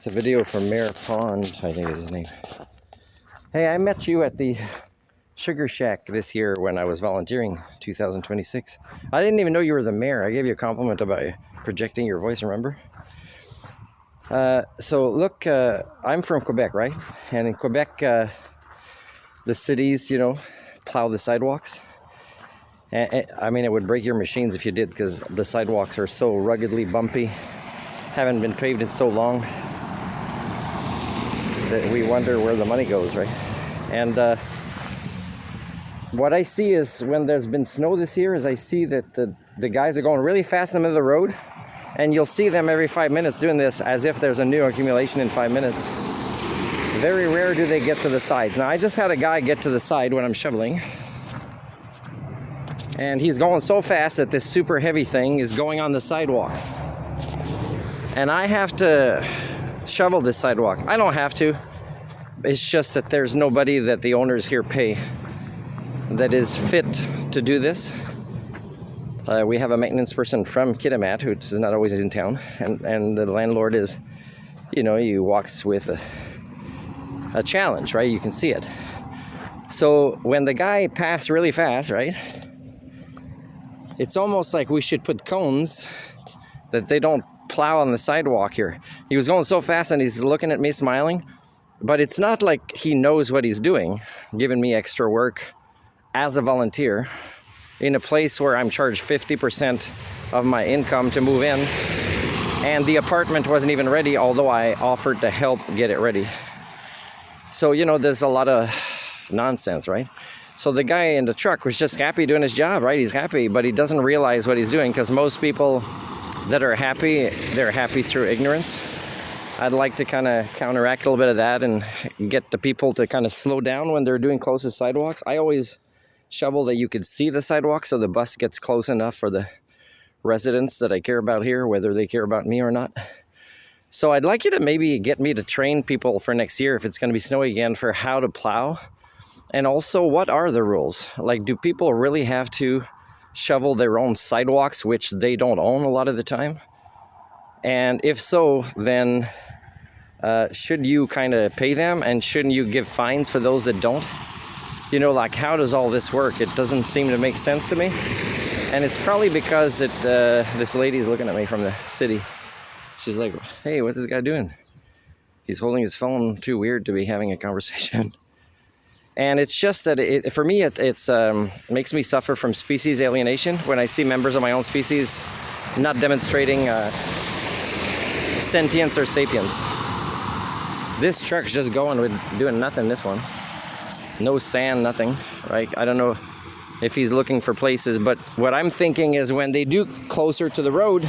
It's a video from Mayor Pond, I think is his name. Hey, I met you at the Sugar Shack this year when I was volunteering, 2026. I didn't even know you were the mayor. I gave you a compliment about projecting your voice, remember? So look, I'm from Quebec, right? And in Quebec, the cities, plow the sidewalks. I mean, it would break your machines if you did, because the sidewalks are so ruggedly bumpy, haven't been paved in so long, that we wonder where the money goes, right? And what I see is, when there's been snow this year, is I see that the guys are going really fast in the middle of the road, and you'll see them every 5 minutes doing this as if there's a new accumulation in 5 minutes. Very rare do they get to the sides. Now, I just had a guy get to the side when I'm shoveling, and he's going so fast that this super heavy thing is going on the sidewalk. And I have to shovel this sidewalk. I don't have to. It's just that there's nobody that the owners here pay that is fit to do this. We have a maintenance person from Kitimat who is not always in town, and the landlord is, he walks with a challenge, right? You can see it. So when the guy passed really fast, right, it's almost like we should put cones that they don't plow on the sidewalk here. He was going so fast and he's looking at me smiling, but it's not like he knows what he's doing, giving me extra work as a volunteer in a place where I'm charged 50% of my income to move in, and the apartment wasn't even ready, although I offered to help get it ready. So, there's a lot of nonsense, right? So the guy in the truck was just happy doing his job, right? He's happy, but he doesn't realize what he's doing, because most people that are happy, they're happy through ignorance. I'd like to kind of counteract a little bit of that and get the people to kind of slow down when they're doing closest sidewalks. I always shovel that you could see the sidewalk, so the bus gets close enough for the residents that I care about here, whether they care about me or not. So I'd like you to maybe get me to train people for next year, if it's going to be snowy again, for how to plow. And also, what are the rules? Like, do people really have to shovel their own sidewalks, which they don't own a lot of the time? And if so, then should you kind of pay them, and shouldn't you give fines for those that don't? Like, how does all this work? It doesn't seem to make sense to me. And it's probably because this lady is looking at me from the city. She's like, hey, what's this guy doing? He's holding his phone, too weird to be having a conversation. And it's just that, for me, it makes me suffer from species alienation when I see members of my own species not demonstrating sentience or sapience. This truck's just going with doing nothing, this one. No sand, nothing, right? I don't know if he's looking for places, but what I'm thinking is, when they do closer to the road,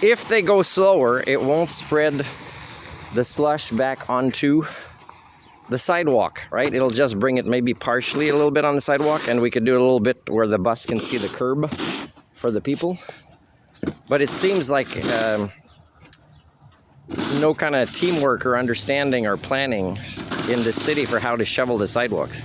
if they go slower, it won't spread the slush back onto the sidewalk, right? It'll just bring it maybe partially a little bit on the sidewalk, and we could do a little bit where the bus can see the curb for the people. But it seems like no kind of teamwork or understanding or planning in the city for how to shovel the sidewalks.